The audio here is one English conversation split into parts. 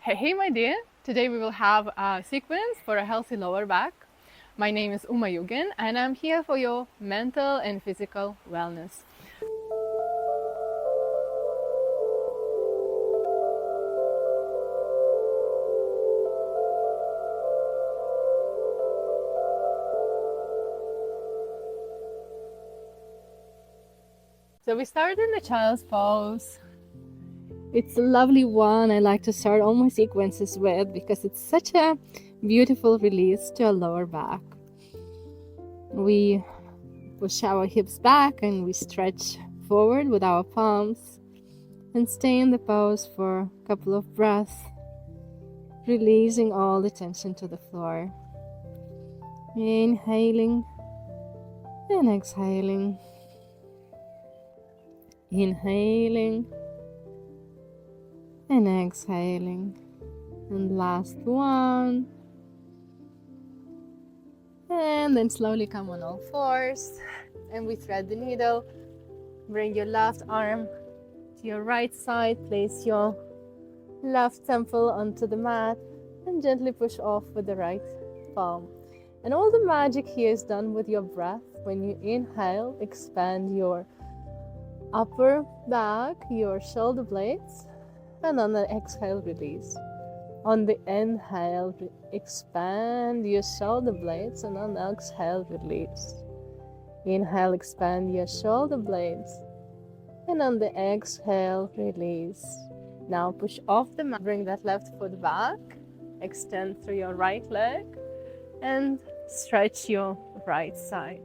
Hey my dear, today we will have a sequence for a healthy lower back. My name is Yugen and I'm here for your mental and physical wellness. So we start in the child's pose. It's a lovely one. I like to start all my sequences with because it's such a beautiful release to our lower back. We push our hips back and we stretch forward with our palms and stay in the pose for a couple of breaths, releasing all the tension to the floor. Inhaling and exhaling. Inhaling and exhaling. And last one. And then slowly come on all fours. And we thread the needle. Bring your left arm to your right side. Place your left temple onto the mat. And gently push off with the right palm. And all the magic here is done with your breath. When you inhale, expand your upper back, your shoulder blades. And on the exhale, release. On the inhale, expand your shoulder blades, and on the exhale, release. Inhale, expand your shoulder blades, and on the exhale, release. Now push off the mat, bring that left foot back, extend through your right leg, and stretch your right side.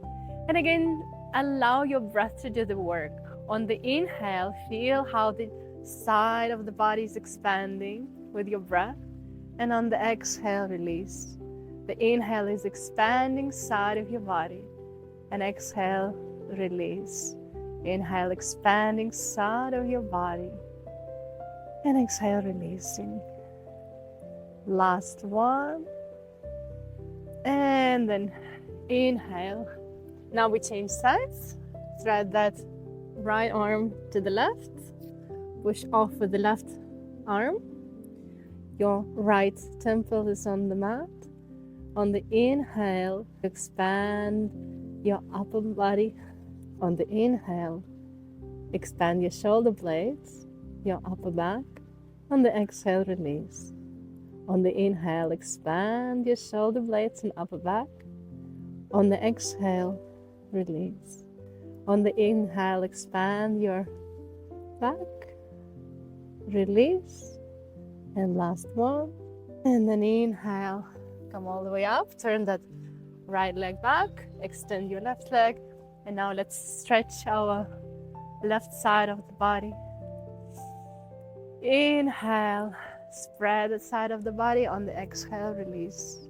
And again, allow your breath to do the work. On the inhale, feel how the side of the body is expanding with your breath, and on the exhale, release. The inhale is expanding side of your body, and exhale, release. Inhale, expanding side of your body, and exhale, releasing. Last one, and then inhale. Now we change sides. Thread that right arm to the left. Push off with the left arm. Your right temple is on the mat. On the inhale, expand your upper body. On the inhale, expand your shoulder blades, your upper back. On the exhale, release. On the inhale, expand your shoulder blades and upper back. On the exhale, release. On the inhale, expand your back. Release. And last one. And then inhale. Come all the way up. Turn that right leg back. Extend your left leg. And now let's stretch our left side of the body. Inhale. Spread that side of the body. On the exhale, release.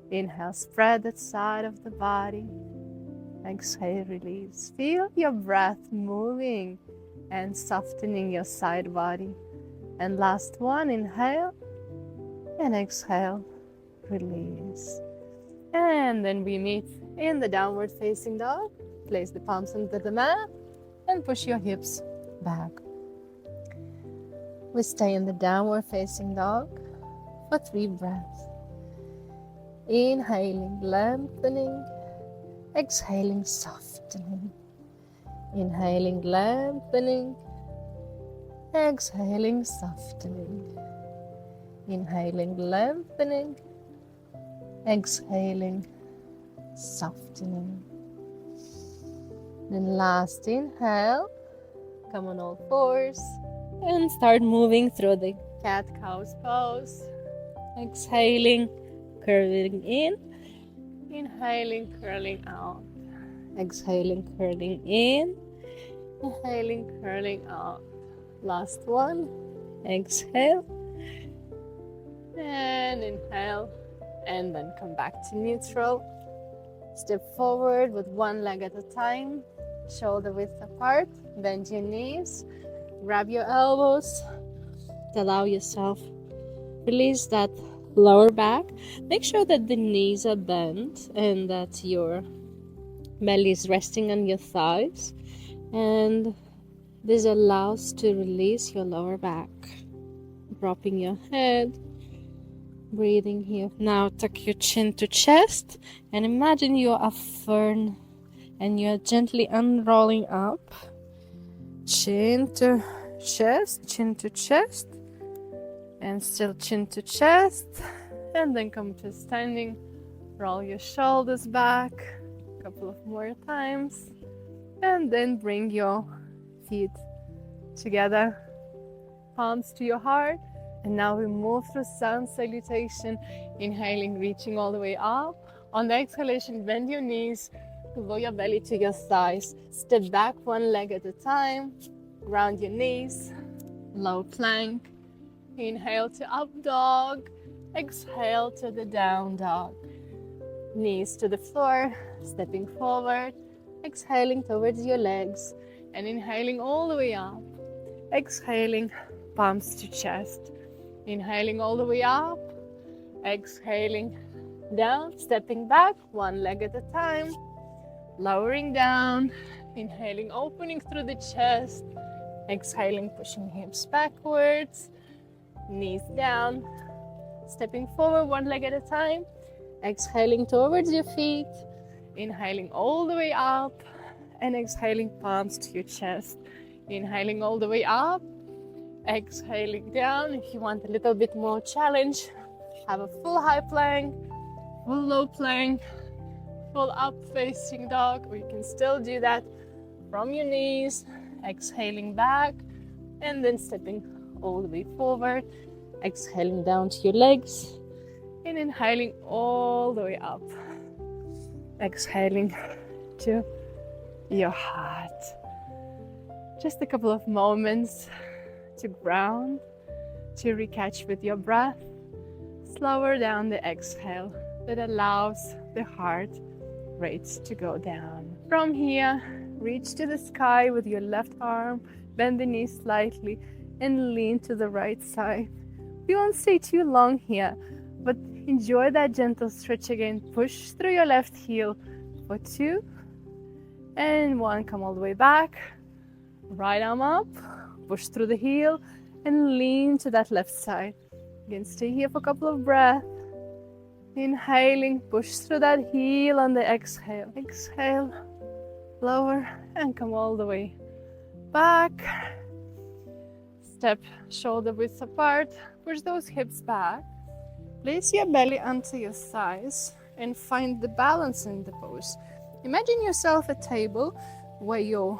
Inhale. Spread that side of the body. Exhale, release. Feel your breath moving and softening your side body. And last one, inhale and exhale, release. And then we meet in the downward facing dog. Place the palms under the mat and push your hips back. We stay in the downward facing dog for 3 breaths. Inhaling, lengthening. Exhaling, softening. Inhaling, lengthening. Exhaling, softening. Inhaling, lengthening. Exhaling, softening. Then last inhale. Come on all fours. And start moving through the cat-cow's pose. Exhaling, curling in. Inhaling, curling out. Exhaling, curling in. Inhaling, curling out. Last one. Exhale. And inhale. And then come back to neutral. Step forward with one leg at a time. Shoulder width apart. Bend your knees. Grab your elbows. Allow yourself. Release that lower back. Make sure that the knees are bent and that your belly is resting on your thighs, and this allows to release your lower back. dropping your head, breathing here. Now tuck your chin to chest and imagine you're a fern and you're gently unrolling up. Chin to chest, and still chin to chest, and then come to standing. Roll your shoulders back a couple of more times, and then bring your feet together, palms to your heart. And now we move through sun salutation, inhaling, reaching all the way up. On the exhalation, bend your knees, lower your belly to your thighs. Step back one leg at a time. Ground your knees. Low plank. Inhale to up dog. Exhale to the down dog. Knees to the floor. Stepping forward. Exhaling towards your legs. And inhaling all the way up. Exhaling, palms to chest. Inhaling all the way up. Exhaling down. Stepping back one leg at a time. Lowering down, inhaling, opening through the chest, exhaling, pushing hips backwards, knees down, stepping forward one leg at a time, exhaling towards your feet, inhaling all the way up, and exhaling, palms to your chest, inhaling all the way up, exhaling down. If you want a little bit more challenge, have a full high plank, full low plank, full up facing dog, or you can still do that from your knees, exhaling back and then stepping all the way forward, exhaling down to your legs and inhaling all the way up, exhaling to your heart. Just a couple of moments to ground, to recatch with your breath. Slower down the exhale that allows the heart rates to go down. From here, reach to the sky with your left arm, bend the knees slightly and lean to the right side. We won't stay too long here, but enjoy that gentle stretch again. Push through your left heel for 2 and 1. Come all the way back. Right arm up, push through the heel and lean to that left side. Again, stay here for a couple of breaths. Inhaling, push through that heel on the exhale. Exhale, lower, and come all the way back. Step shoulder widths apart. Push those hips back. Place your belly onto your thighs and find the balance in the pose. Imagine yourself a table where your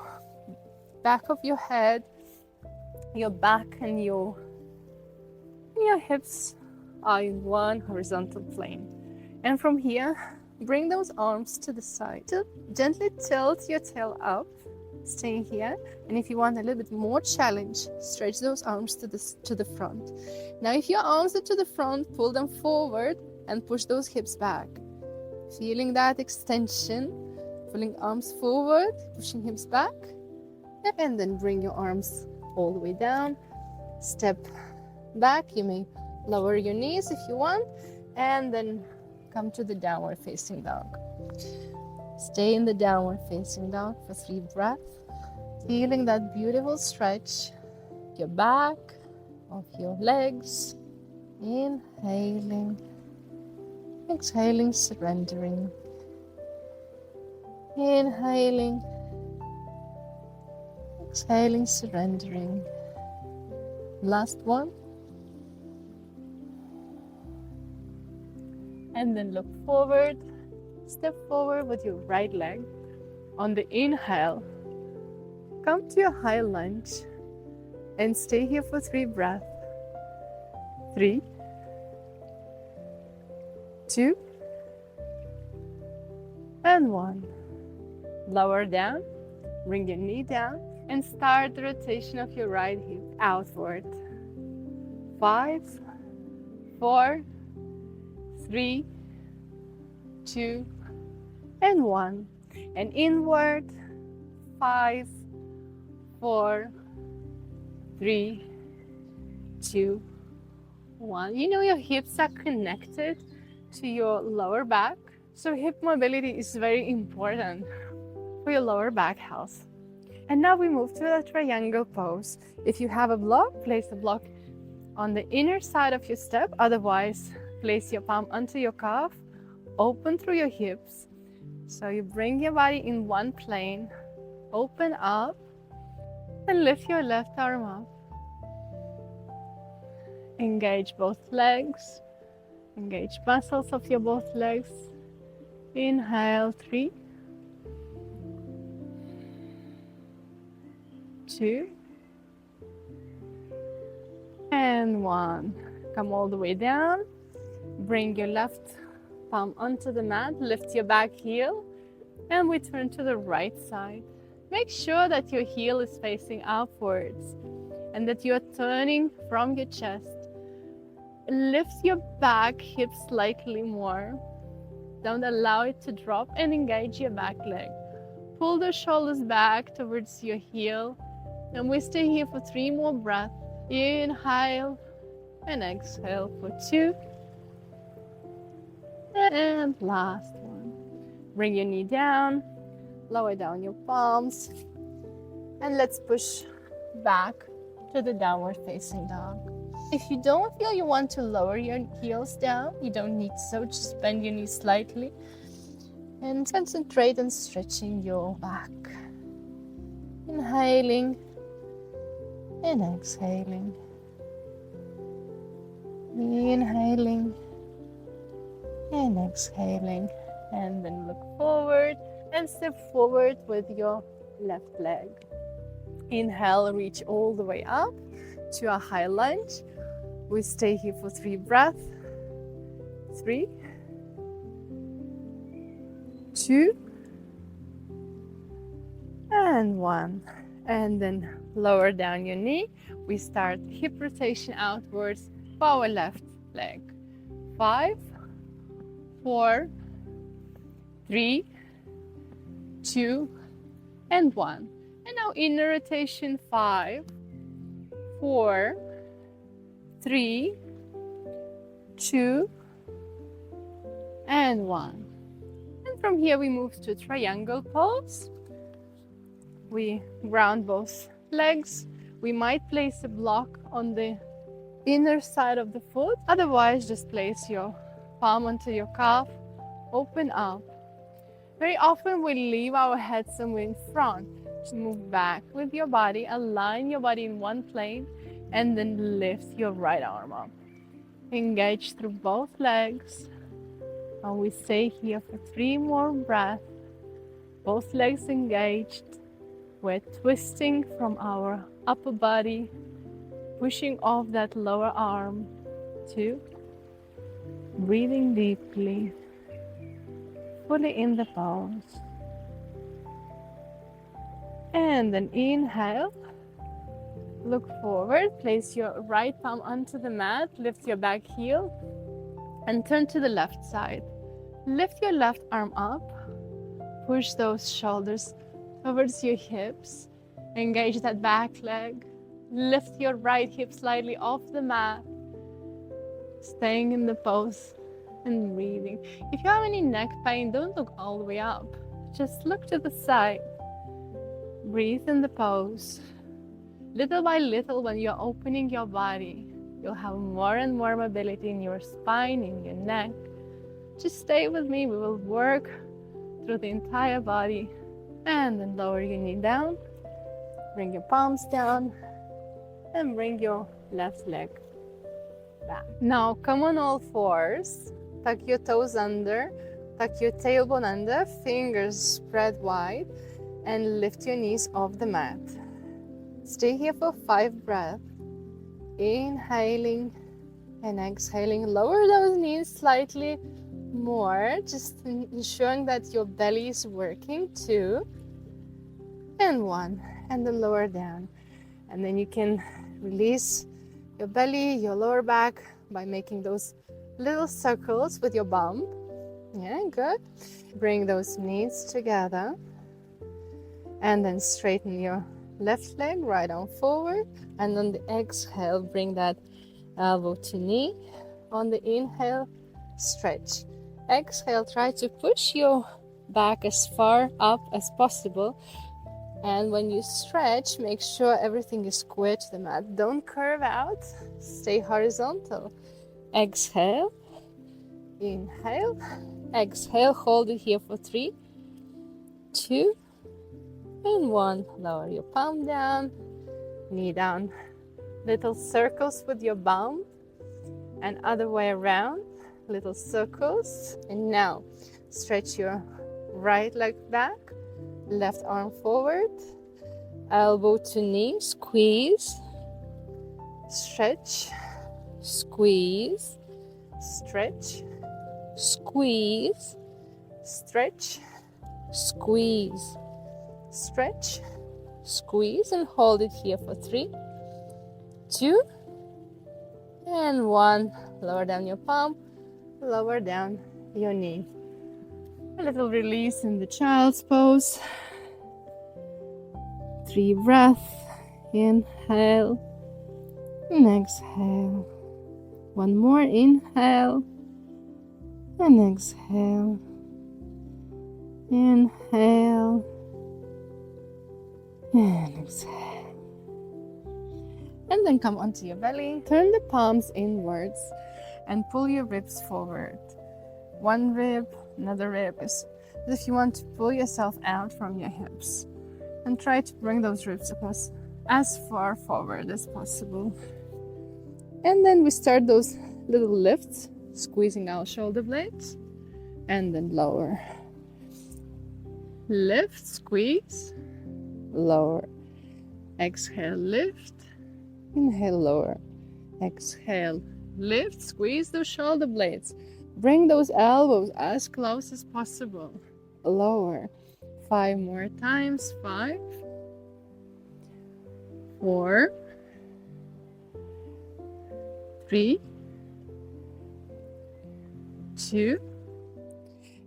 back of your head, your back, and your hips are in one horizontal plane. And from here, bring those arms to the side. Gently tilt your tail up, staying here. And if you want a little bit more challenge, stretch those arms to the front. Now, if your arms are to the front, pull them forward and push those hips back. Feeling that extension, pulling arms forward, pushing hips back. And then bring your arms all the way down. Step back. You may lower your knees if you want, and then come to the downward facing dog. Stay in the downward facing dog for 3 breaths, feeling that beautiful stretch, your back, of your legs. Inhaling, exhaling, surrendering. Inhaling, exhaling, surrendering. Last one. And then look forward, step forward with your right leg. On the inhale, come to your high lunge and stay here for 3 breaths. 3, 2, and 1. Lower down, bring your knee down, and start the rotation of your right hip outward. 5, 4, 3, 2, and 1. And inward. 5, 4, 3, 2, 1. You know your hips are connected to your lower back. So hip mobility is very important for your lower back health. And now we move to the triangle pose. If you have a block, place the block on the inner side of your step. Otherwise, place your palm onto your calf, open through your hips. So you bring your body in one plane, open up, and lift your left arm up. Engage both legs, engage muscles of your both legs. Inhale, 3, 2, and 1. Come all the way down. Bring your left palm onto the mat, lift your back heel, and we turn to the right side. Make sure that your heel is facing upwards and that you are turning from your chest. Lift your back hip slightly more. Don't allow it to drop, and engage your back leg. Pull the shoulders back towards your heel, and we stay here for 3 more breaths. Inhale and exhale for 2. And last one. Bring your knee down, lower down your palms, and let's push back to the downward facing dog. If you don't feel you want to lower your heels down, you don't need so, just bend your knees slightly and concentrate on stretching your back. Inhaling and exhaling. Inhaling and exhaling. And then look forward and step forward with your left leg. Inhale, reach all the way up to a high lunge. We stay here for 3 breaths. 3, 2, and 1. And then lower down your knee. We start hip rotation outwards for our left leg. 5, 4, 3, 2, and 1. And now inner rotation. 5, 4, 3, 2, and 1. And from here we move to triangle pose. We ground both legs. We might place a block on the inner side of the foot. Otherwise, just place your palm onto your calf, open up. Very often we leave our head somewhere in front. Just move back with your body, align your body in one plane, and then lift your right arm up. Engage through both legs. And we stay here for 3 more breaths. Both legs engaged. We're twisting from our upper body, pushing off that lower arm. 2. Breathing deeply, fully in the pose. And then inhale. Look forward, place your right palm onto the mat, lift your back heel, and turn to the left side. Lift your left arm up, push those shoulders towards your hips, engage that back leg, lift your right hip slightly off the mat, staying in the pose and breathing. If you have any neck pain, don't look all the way up, just look to the side. Breathe in the pose. Little by little, when you're opening your body, you'll have more and more mobility in your spine, in your neck. Just stay with me. We will work through the entire body. And then lower your knee down. Bring your palms down. And bring your left leg back. Now come on all fours. Tuck your toes under. Tuck your tailbone under. Fingers spread wide. And lift your knees off the mat. Stay here for 5 breaths. Inhaling and exhaling. Lower those knees slightly more, just ensuring that your belly is working. 2 and 1. And then lower down. And then you can release your belly, your lower back by making those little circles with your bum. Yeah, good. Bring those knees together. And then straighten your left leg, right arm forward, and on the exhale, bring that elbow to knee. On the inhale, stretch. Exhale, try to push your back as far up as possible. And when you stretch, make sure everything is square to the mat. Don't curve out. Stay horizontal. Exhale. Inhale. Exhale. Hold it here for 3, 2, and 1. Lower your palm down. Knee down. Little circles with your bum. And other way around. Little circles. And now stretch your right leg back. Left arm forward. Elbow to knee. Squeeze. Stretch. Squeeze. Stretch. Squeeze. Stretch. Squeeze. Stretch. Squeeze. And hold it here for 3, 2, and 1. Lower down your palm. Lower down your knee. A little release in the child's pose. 3 breaths. Inhale and exhale. 1 more. Inhale and exhale. Inhale and exhale. And then come onto your belly. Turn the palms inwards and pull your ribs forward. 1 rib, another rib is as if you want to pull yourself out from your hips. And try to bring those ribs across as far forward as possible. And then we start those little lifts, squeezing our shoulder blades, and then lower. Lift, squeeze, lower. Exhale, lift. Inhale, lower. Exhale, lift, squeeze those shoulder blades. Bring those elbows as close as possible. Lower. 5 more times. 5, 4, 3, 2,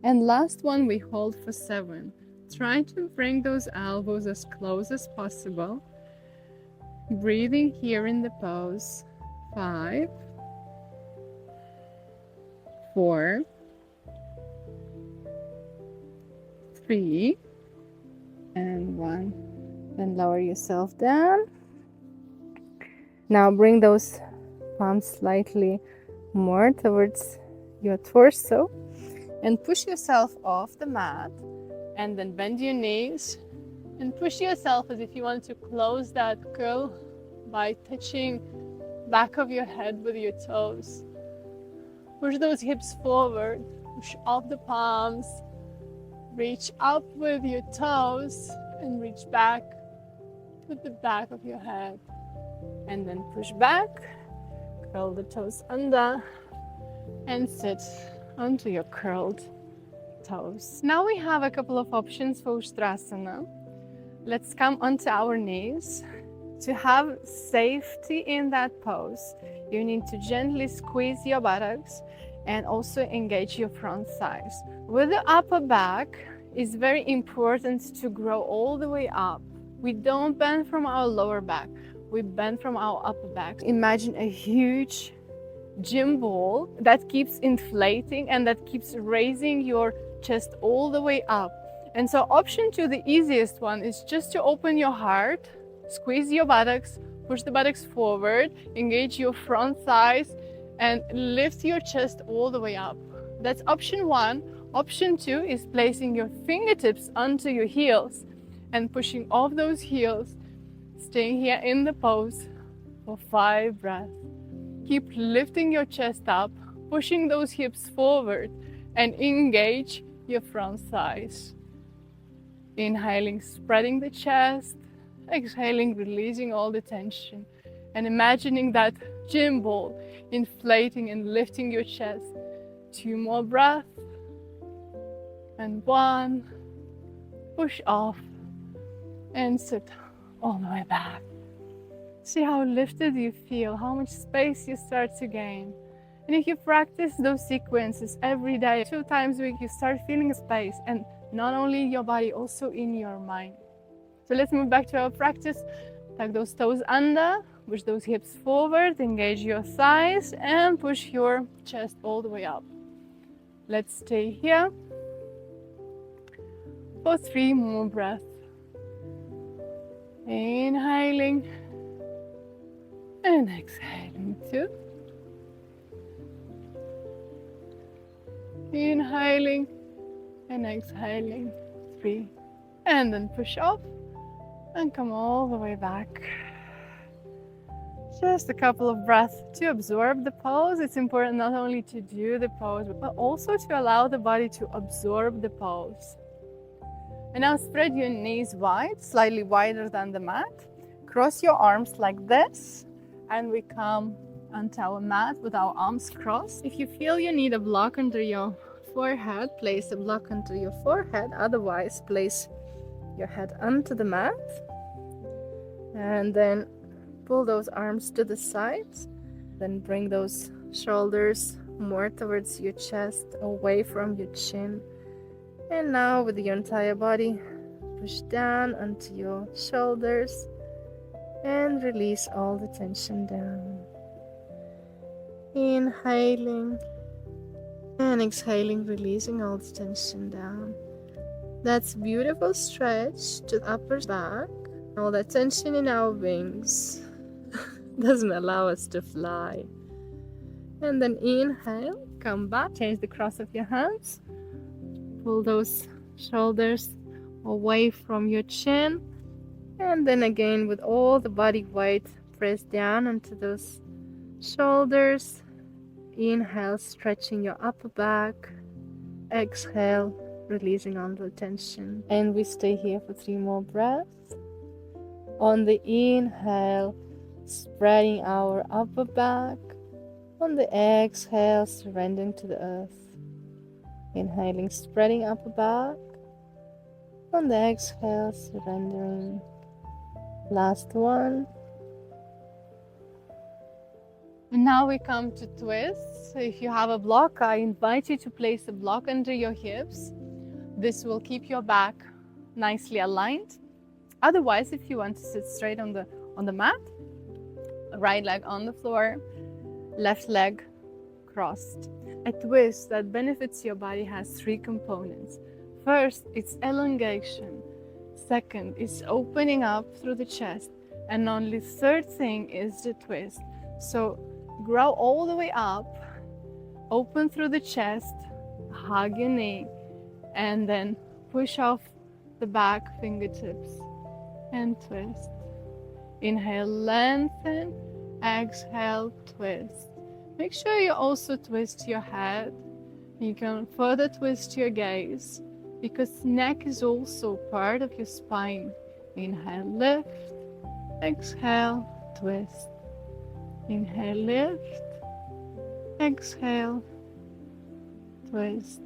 and last one we hold for 7. Try to bring those elbows as close as possible. Breathing here in the pose. 5, 4, 3, and 1. Then lower yourself down. Now bring those palms slightly more towards your torso and push yourself off the mat, and then bend your knees and push yourself as if you want to close that curl by touching back of your head with your toes. Push those hips forward, push off the palms. Reach up with your toes and reach back with the back of your head. And then push back, curl the toes under, and sit onto your curled toes. Now we have a couple of options for Ustrasana. Let's come onto our knees. To have safety in that pose, you need to gently squeeze your buttocks and also engage your front thighs. With the upper back, it's very important to grow all the way up. We don't bend from our lower back, we bend from our upper back. Imagine a huge gym ball that keeps inflating and that keeps raising your chest all the way up. And so option 2, the easiest one, is just to open your heart, squeeze your buttocks, push the buttocks forward, engage your front thighs, and lift your chest all the way up. That's option 1. Option 2 is placing your fingertips onto your heels and pushing off those heels, staying here in the pose for 5 breaths. Keep lifting your chest up, pushing those hips forward, and engage your front thighs. Inhaling, spreading the chest. Exhaling, releasing all the tension, and imagining that gym ball inflating and lifting your chest. 2 more breaths, and 1. Push off and sit all the way back. See how lifted you feel, how much space you start to gain. And if you practice those sequences every day, 2 times a week, you start feeling space, and not only in your body, also in your mind. So let's move back to our practice. Tuck those toes under, push those hips forward, engage your thighs, and push your chest all the way up. Let's stay here for 3 more breaths. Inhaling and exhaling 2. Inhaling and exhaling 3. And then push off and come all the way back. Just a couple of breaths to absorb the pose. It's important not only to do the pose, but also to allow the body to absorb the pose. And now spread your knees wide, slightly wider than the mat. Cross your arms like this, and we come onto our mat with our arms crossed. If you feel you need a block under your forehead, place a block under your forehead. Otherwise, place your head onto the mat. And then pull those arms to the sides. Then bring those shoulders more towards your chest, away from your chin. And now with your entire body, push down onto your shoulders and release all the tension down. Inhaling and exhaling, releasing all the tension down. That's a beautiful stretch to the upper back. All that tension in our wings doesn't allow us to fly. And then inhale, come back, change the cross of your hands. Pull those shoulders away from your chin. And then again, with all the body weight, press down onto those shoulders. Inhale, stretching your upper back. Exhale, releasing all the tension. And we stay here for 3 more breaths. On the inhale, spreading our upper back. On the exhale, surrendering to the earth. Inhaling, spreading upper back. On the exhale, surrendering. Last one. And now we come to twist. So if you have a block, I invite you to place a block under your hips. This will keep your back nicely aligned. Otherwise, if you want to sit straight on the mat, right leg on the floor, left leg crossed. A twist that benefits your body has 3 components. First, it's elongation. Second, it's opening up through the chest. And only third thing is the twist. So grow all the way up, open through the chest, hug your knee, and then push off the back fingertips and twist. Inhale, lengthen, exhale, twist. Make sure you also twist your head. You can further twist your gaze because neck is also part of your spine. Inhale, lift, exhale, twist. Inhale, lift, exhale, twist.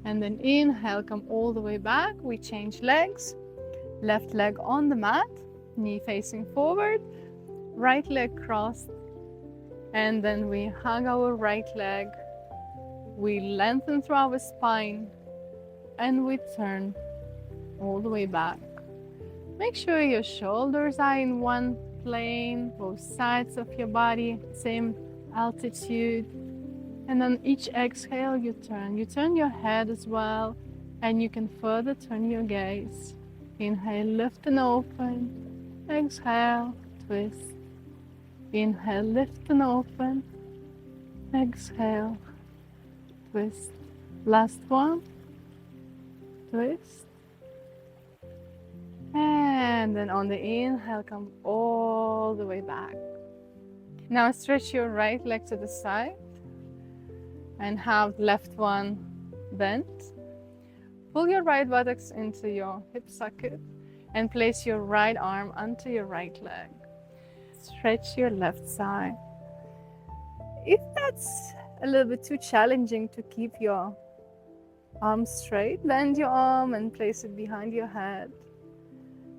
And then inhale, come all the way back. We change legs. Left leg on the mat, knee facing forward, right leg crossed. And then we hug our right leg. We lengthen through our spine and we turn all the way back. Make sure your shoulders are in one plane, both sides of your body, same altitude. And on each exhale, you turn your head as well, and you can further turn your gaze. Inhale, lift and open. Exhale, twist. Inhale, lift and open. Exhale, twist. Last one. Twist. And then on the inhale, come all the way back. Now stretch your right leg to the side and have left one bent. Pull your right buttocks into your hip socket and place your right arm onto your right leg. Stretch your left side. If that's a little bit too challenging to keep your arm straight, bend your arm and place it behind your head.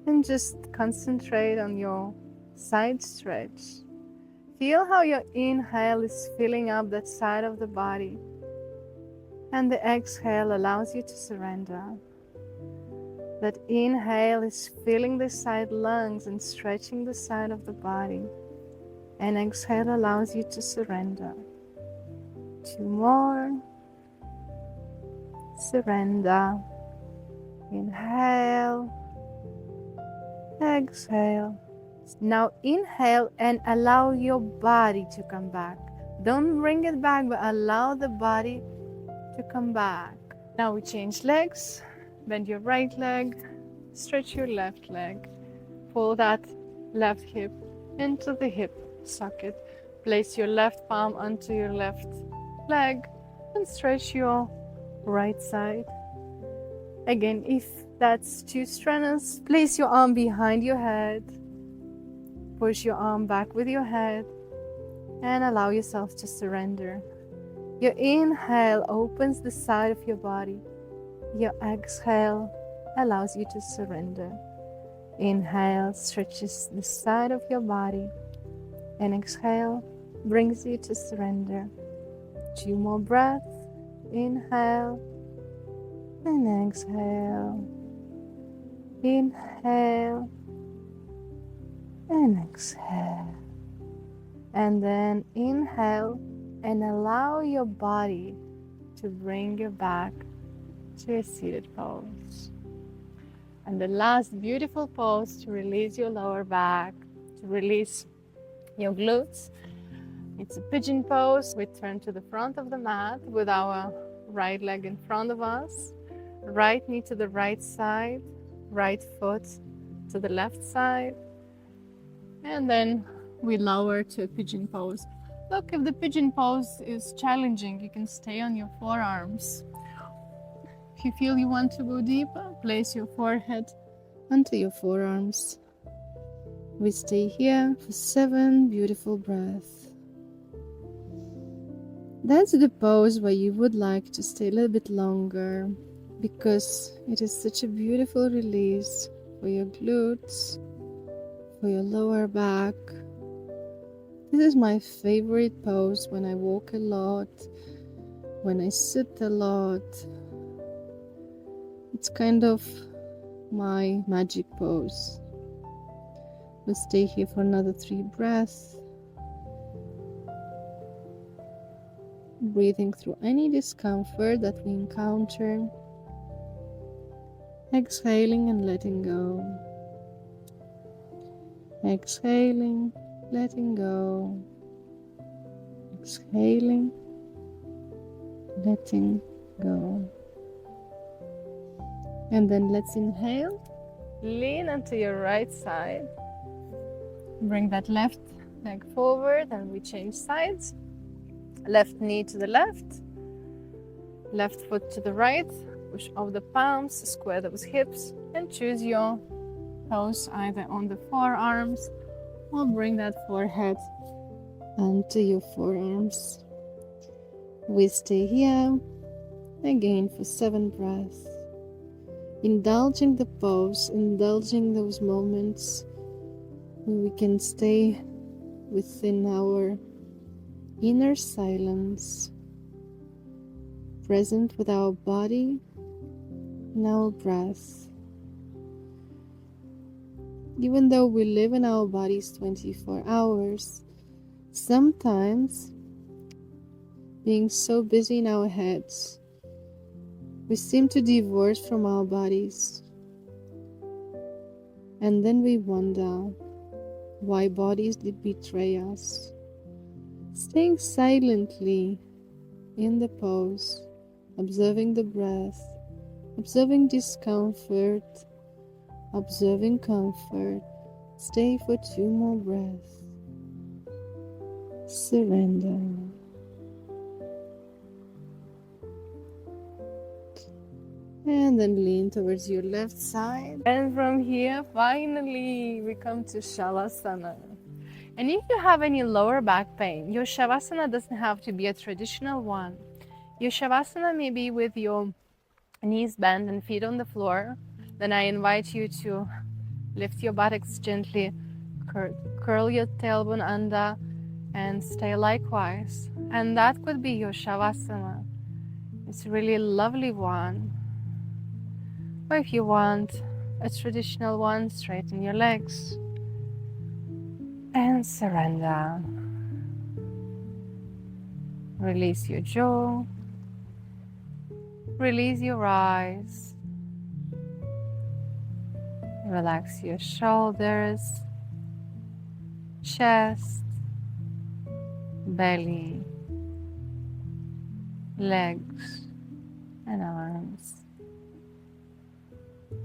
And just concentrate on your side stretch. Feel how your inhale is filling up that side of the body. And the exhale allows you to surrender. That inhale is filling the side lungs and stretching the side of the body. And exhale allows you to surrender. 2 more. Surrender. Inhale. exhale. Now inhale and allow your body to come back. Don't bring it back, but allow the body to come back. Now we change legs. Bend your right leg, stretch your left leg. Pull that left hip into the hip socket. Place your left palm onto your left leg and stretch your right side. Again, if that's too strenuous, place your arm behind your head. Push your arm back with your head and allow yourself to surrender. Your inhale opens the side of your body. Your exhale allows you to surrender. Inhale stretches the side of your body, and exhale brings you to surrender. 2 more breaths. Inhale and exhale. Inhale and exhale. And then inhale and allow your body to bring you back to a seated pose. And the last beautiful pose to release your lower back, to release your glutes. It's a pigeon pose. We turn to the front of the mat with our right leg in front of us, right knee to the right side, right foot to the left side, and then we lower to a pigeon pose. Look, if the pigeon pose is challenging, you can stay on your forearms. If you feel you want to go deeper, place your forehead onto your forearms. We stay here for 7 beautiful breaths. That's the pose where you would like to stay a little bit longer because it is such a beautiful release for your glutes, for your lower back. This is my favorite pose when I walk a lot, when I sit a lot. It's kind of my magic pose. We'll stay here for another 3 breaths. Breathing through any discomfort that we encounter. Exhaling and letting go. Exhaling, letting go. Exhaling, letting go. And then let's inhale. Lean onto your right side. Bring that left leg forward and we change sides. Left knee to the left. Left foot to the right. Push off the palms, square those hips, and choose your pose either on the forearms or bring that forehead onto your forearms. We stay here again for 7 breaths. Indulging the pose, indulging those moments where we can stay within our inner silence, present with our body and our breath. Even though we live in our bodies 24 hours, sometimes being so busy in our heads, we seem to divorce from our bodies. And then we wonder why bodies did betray us. Staying silently in the pose, observing the breath, observing discomfort, observing comfort. Stay for 2 more breaths. Surrender. And then lean towards your left side. And from here, finally, we come to Shavasana. And if you have any lower back pain, your Shavasana doesn't have to be a traditional one. Your Shavasana may be with your knees bent and feet on the floor. Then I invite you to lift your buttocks gently, curl your tailbone under, and stay likewise. And that could be your Shavasana. It's a really lovely one. Or if you want a traditional one, straighten your legs and surrender. Release your jaw, release your eyes, Relax your shoulders, chest, belly, legs, and arms.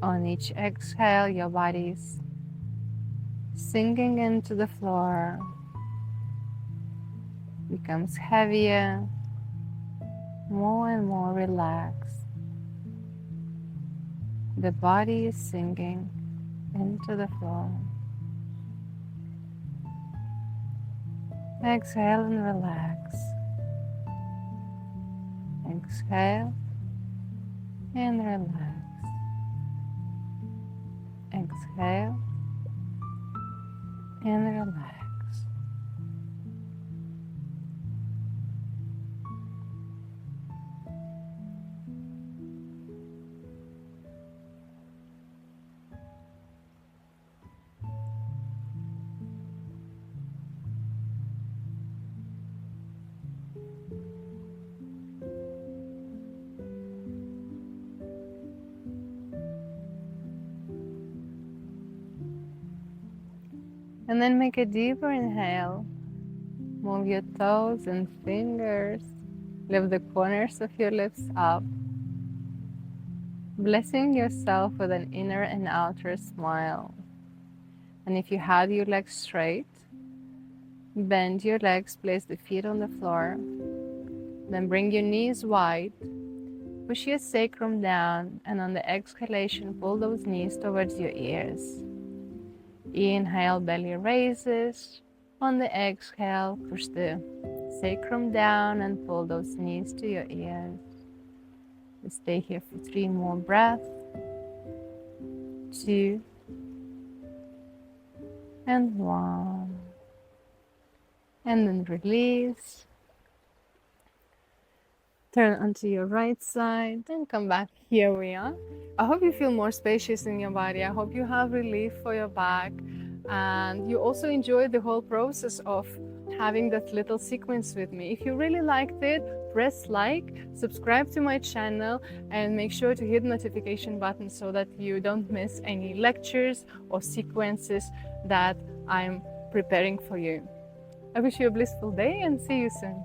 On each exhale, your body's sinking into the floor, becomes heavier, more and more relaxed. The body is sinking into the floor. Exhale and relax. Exhale and relax. Exhale and relax. And then make a deeper inhale. Move your toes and fingers. Lift the corners of your lips up, blessing yourself with an inner and outer smile. And if you have your legs straight, bend your legs, place the feet on the floor. Then bring your knees wide, push your sacrum down, and on the exhalation, pull those knees towards your ears. Inhale, belly raises. On the exhale, push the sacrum down and pull those knees to your ears. Stay here for 3 more breaths. 2 and 1. And then release. Turn onto your right side and come back. Here we are. I hope you feel more spacious in your body. I hope you have relief for your back and you also enjoy the whole process of having that little sequence with me. If you really liked it, press like, subscribe to my channel, and make sure to hit the notification button so that you don't miss any lectures or sequences that I'm preparing for you. I wish you a blissful day and see you soon.